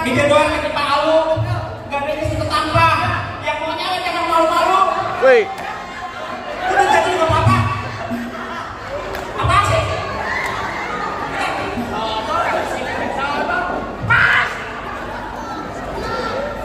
Mikir doang ke Palu, gak ada isi tetangga. Yang mau nyawa jangan malu-malu. Woi. Udah jadi juga apa? Apa sih? Pas.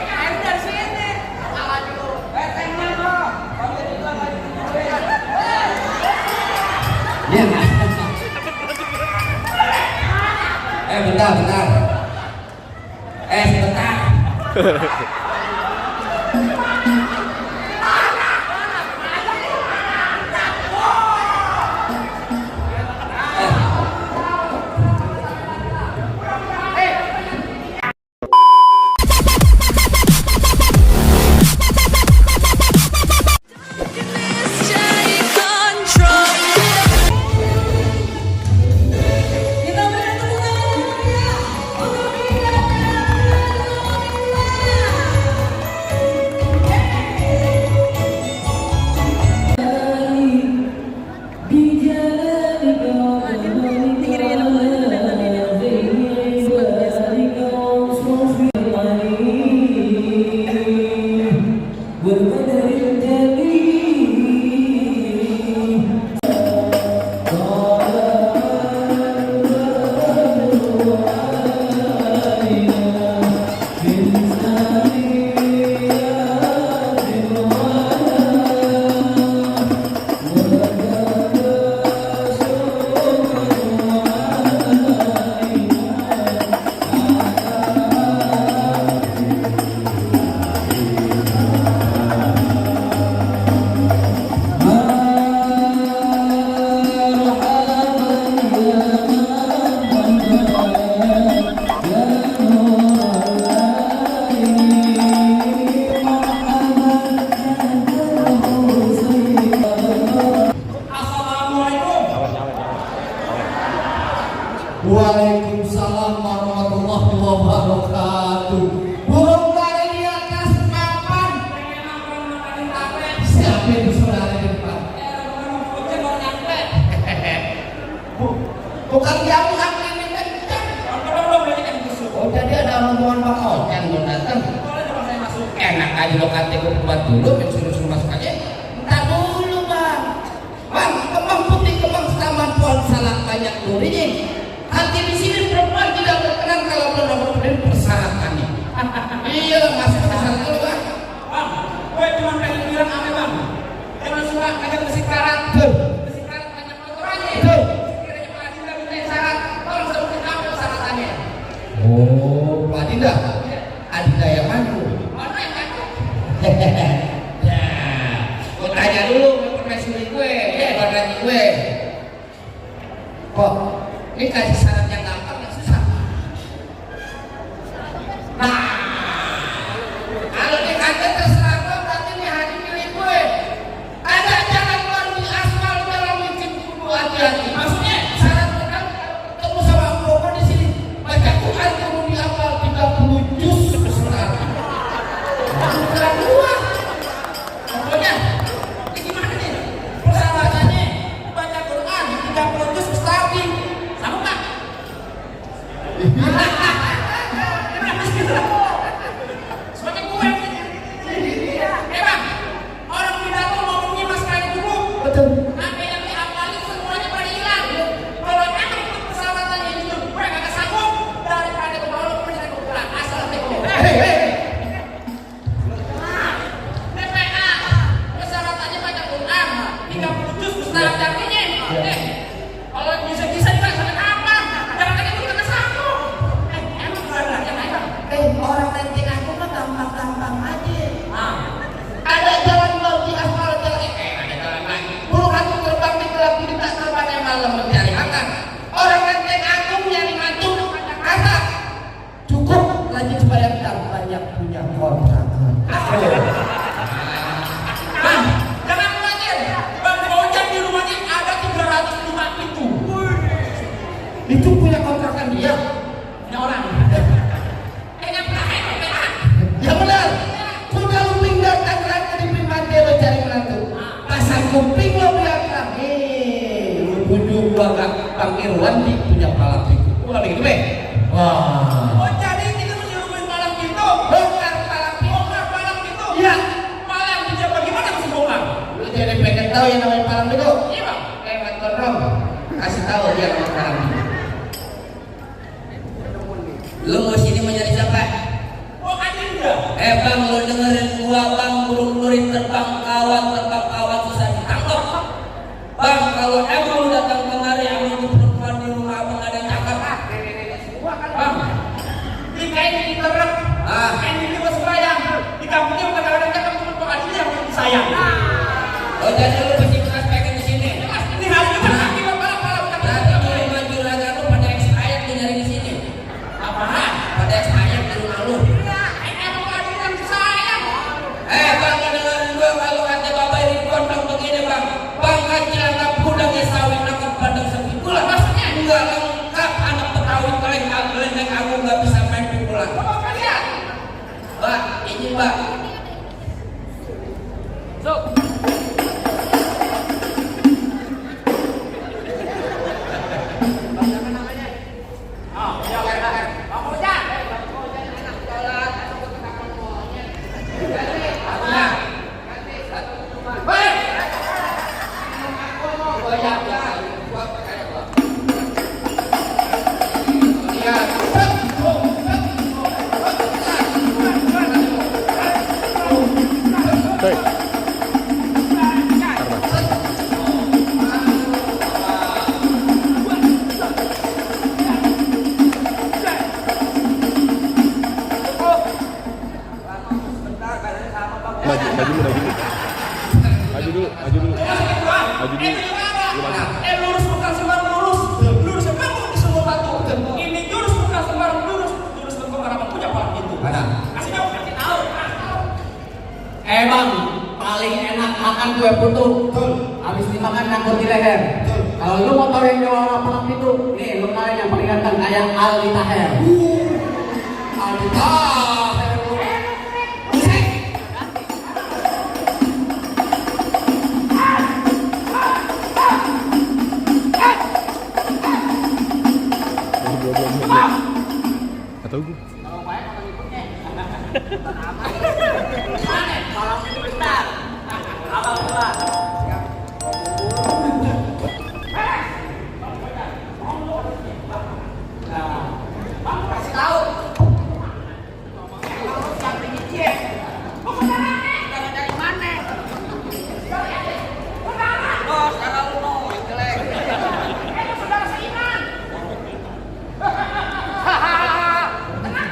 Ayo dari sini. Salah dulu. Tengah bro. Iya. Bentar. Sebentar. Waalaikumsalam warahmatullahi wabarakatuh. Burung dari di atas papan. Siapa itu saudara di depan? Bukan jamu aku ini kencang. Oh jadi ada rombongan Pak Ocan belum datang. Enak aja lo KTP buat dulu, suruh masuk aja. Entar dulu bang. Bang, kembang putih, kembang taman pohon salak banyak durinya. Hati di sini perempuan tidak berkenan kalau belum dapat persyaratannya. Iya, masuk persyaratan dulu bang. Bang, gue cuma pengen bilang aneh bang. Jangan suka ngajak besi karat. Besi karat banyak aturannya. Sekiranya Pak Adinda minta syarat, tolong sebutin apa persyaratannya. Oh, Pak Adinda. Adinda yang mana? Mana yang ngaku? Ya, gue tanya dulu permaisuri gue, badannya gue. Kok, ini kasih syarat yang gampang yang susah. Nah, kalau dikata terserah gue, berarti ini hari milih gue. Ada jalan keluar di aspal, jalan bikin kudu hati-hati. Maksudnya syarat kan ketemu sama Mboko di sini. Baca Quran kudu dihafal 30 juz sebentar. Bukan gua. Pokoknya, ini gimana nih? Persyaratannya baca Quran 30 juz mustahil. Sama nggak? Kenapa sih? Sebagai gue. Bang, orang pidato ngomongnya masalahnya dulu. Betul. Apa yang dihafalin semuanya pada hilang. Kalau emang itu persyaratannya itu, gue kagak sanggup daripada ke bawah gue bisa pulang. Asal teko. TPA, persyaratannya baca Quran 30 juz mustahil artinya. Kalau bisa-bisa dilaksanakan apa? Jangan kayak gitu kagak sanggup. Emang belajar aja. Orang lenteng aku mah gampang-gampang aja. Ada jalan laut di aspal jalan ada jalan lagi. Burung hantu terbang di gelap ini tak terbangnya malam mencari makan. Orang lenteng agung nyari mantu kata cukup lanjut supaya kita banyak punya kontrakan. Bang, jangan belajar. Bang Ojek di rumahnya ada 305 pintu. Itu punya kontrakan dia. Ini orang. Kayaknya pernah TPA. Ya benar. Kuda lumping datang lagi di Primante lo cari menantu. Pasang kuping lo bilang lu bujuk gua gak Bang Irwan di punya pala pikir. Gua bilang gitu be. Wah. Oh jadi kita mesti rubuhin palang pintu. Bongkar palang pintu. Bongkar palang pintu. Iya. Palang pintu bagaimana mesti bongkar? Lu jadi pengen tahu yang namanya palang pintu? Iya bang. Mas Gondrong, kasih tahu dia namanya palang pintu. Lu mau sini mau nyari siapa? Oh Adinda. Bang, lu dengerin gua bang, burung-burung terbang kawan susah ditangkap. Bang, kalau emang lu datang kemari sama itu perempuan di rumah abang ada yang cakep. Semua kan bang. Di kain ini terang. Kain ini bos bayang. Di kampungnya bukan kadang-kadang cakep cuma Pak Adinda yang sayang. Oh jadi lu mesti kelas pengen di sini. Ini hari ini kan kaki palang Nanti lu maju lagi lu pada expired tuh nyari di sini. apaan? Pada expired di rumah lu. Emang Pak Adinda yang sayang. Bang, dengerin gua kalau kata Bapak Ridwan bang begini bang. Bang kacil anak budangnya sawit nangkap padang sepi pulang. Maksudnya? Enggak lengkap anak Betawi keleng aku nggak bisa main pukulan. Apa kalian? Mbak, ini mbak. So. Maju dulu. Lurus bukan sembarang lurus. Lurus memang di semua batu. Ini jurus bukan sembarang lurus. Jurus bentuk harapan punya palang itu. Mana? Kasih jawab, kasih tahu. Bang, paling enak makan kue putu. Habis dimakan ngangkut di leher. Kalau lu mau tahu yang juara palang pintu, nih lu kenalin yang paling ganteng kayak Aldi Taher. Aldi Taher. Atau gue. Palang itu besar. Abang pulang. Kasih tahu. Siapa ini dia? Bukan dari mana? Bos, kalau lu mau yang jelek. Saudara seiman. Tenang.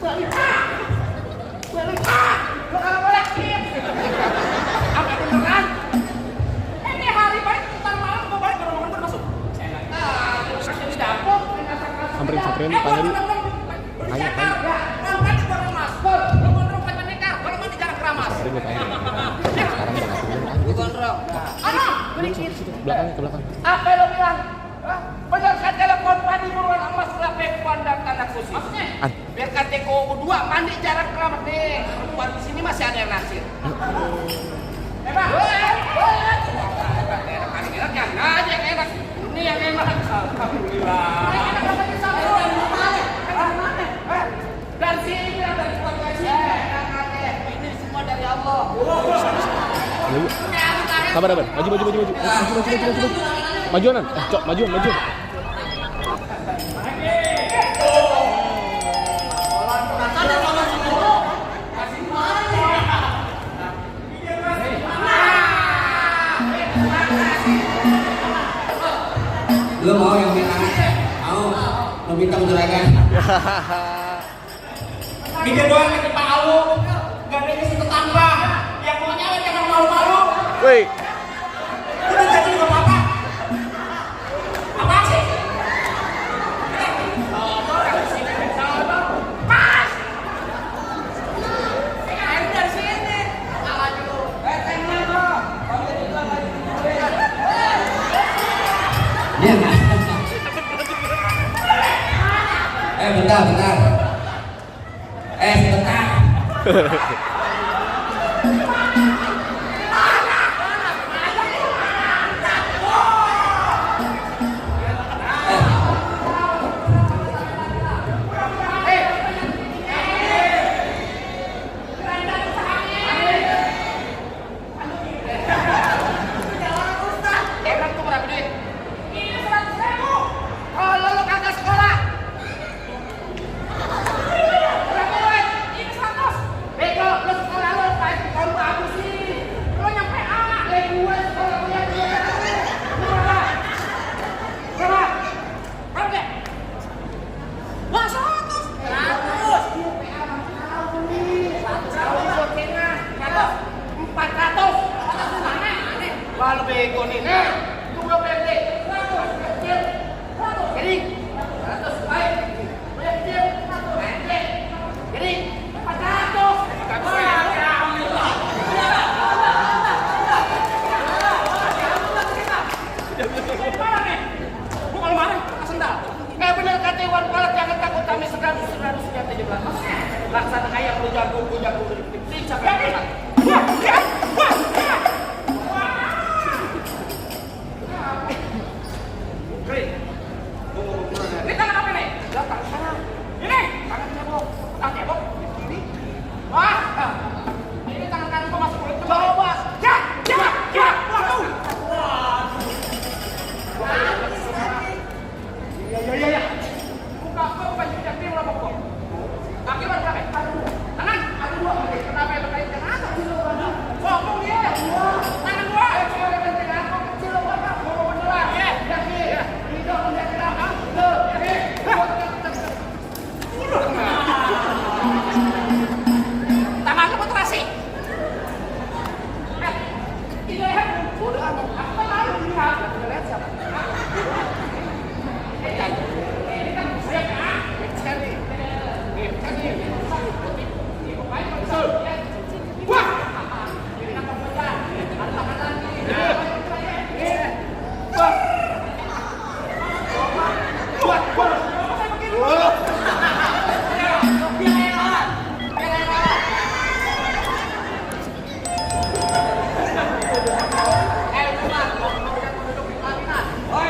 Balik. Kalau boleh kip. Apa beneran? Ini hari baik ntar malam gua balik ke rumah masuk. Terus di dapur. Samperin, tanya dulu. Tanya. Kan gua ramas. Lu gondrong pacar nekar. Kalau mandi jangan keramas. Samperin gue tanya. Sekarang udah ngasih dulu. Gondrong. Ano? Belikin. Belakang, ke belakang. Apa lo bilang? Benar kan telepon padi buruan emas lapek pandang tanah khusus. Maksudnya? Biar KTKO 2 mandi jarak keramat nih. Perempuan di sini masih ada yang nasir. Enak. Enak yang aja yang enak. Ini yang enak. Alhamdulillah. Dari sini dari keluarga sini. Ini semua dari Allah. Ayo. Sabar. Maju. Majuan. Cok, maju. Lu mau yang bintang? Mau bintang juragan? Mikir doang ke Pak Alu. Gak ada isi tetangga. Yang mau nyawet jangan malu-malu. Woi. Udah jadi juga apa-apa. Apa sih? Pas. Air dari sini. Salah dulu. Tengah bro. Iya nggak? Bentar. Sebentar. laksana kayak lu jago diperiksa kan. Wah, ya. Wah, ya. Kering. Ini tangan apa nih? Tangan kanan. Ini tangan cebok. Tangan cebok di kiri. Wah. Ini tangan kanan kok masuk kulit coba. Coba. Ya. Waduh. Iya. Buka jejak tim lah pokok. Kaki berapa? Tangan. Ada 2. Kenapa yang berkait dengan atas? Ngomong dia. Tangan 2. Tangan kecil lo apa? Ngomong beneran. Ya. Hidup menjadi kenapa? Tangan lu kontrasi. Tidak ya. Bodoh amat. Apa lalu lihat? Lihat siapa? Ini kan saya kan. Cari. Wah. Ini kan pembelaan. Ada tangan lagi. Wah.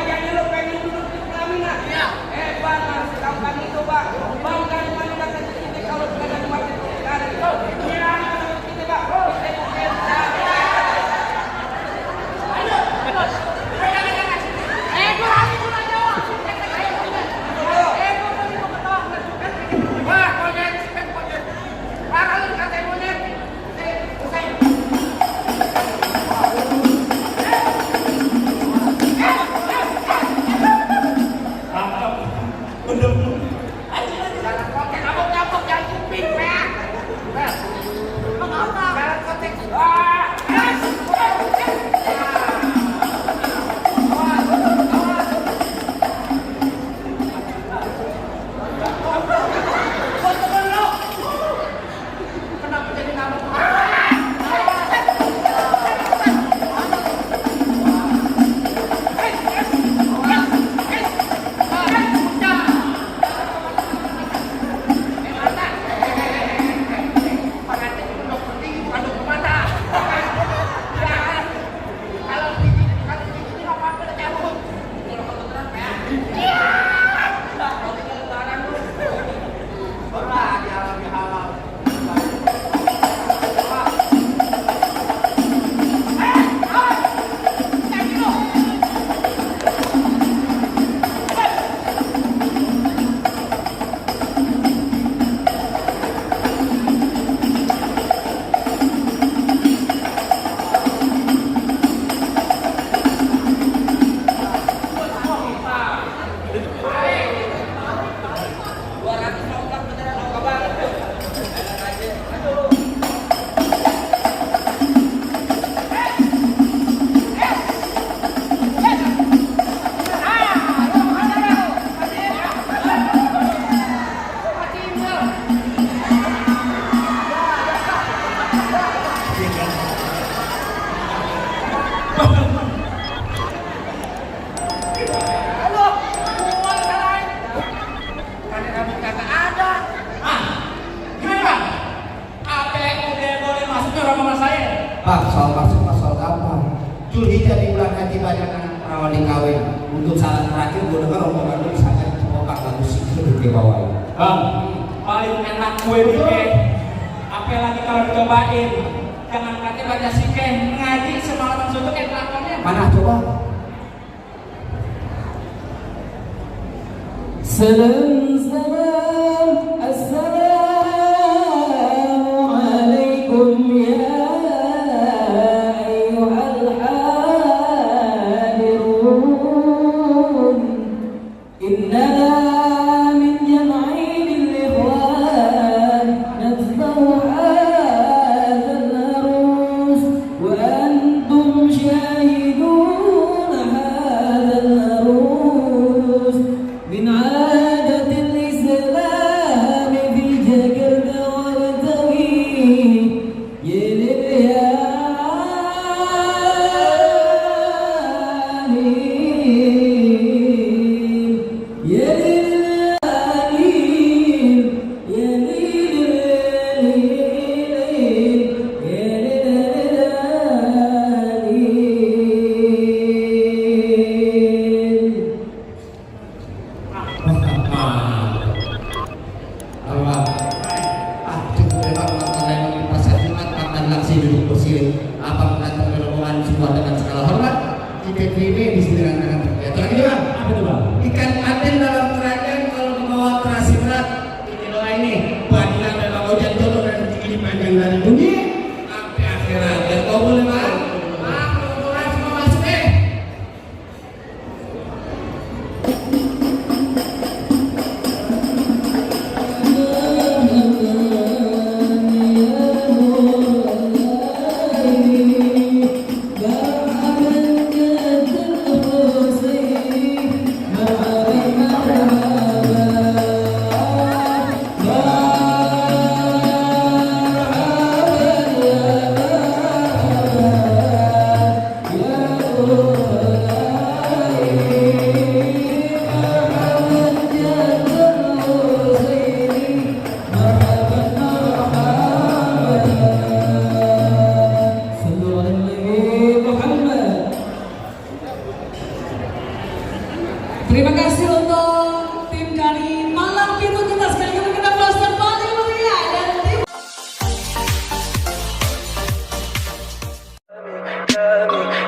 Pak, soal masuk soal gampang. Julhijjah di bulan haji banyak anak perawan dikawin. Untuk saat terakhir gue dengar omongan lu misalnya coba lagu sikir di bawah. Paling enak kue bikin. Apalagi kalau dicobain. Jangan katanya baca sikeh ngaji semalaman suntuk kayak kelakuannya. Mana coba? Salam, assalamualaikum ya ayyuhal hadirun. Innana min jam'il ikhwan nazbahu hadzal arus wa antum syahidun hadzal arus min عادة الإسلام TTV di sini dengan terbiasa. Ini bang, Apa tuh bang? ikan patin dalam kerajaan kalau dibawa terasi berat ini doa ini padilah memang hujan turun dan tinggi panjang dari bumi sampai akhirat. Dan kau boleh bang? Bang, orang semua masuk Terima kasih untuk tim dari Malang Pitu. Kita sekali lagi kita aplaus dan paling meriah dan tim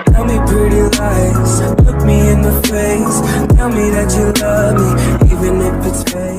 Tell me pretty lies, look me in the face. Tell me that you love me, even if it's fake.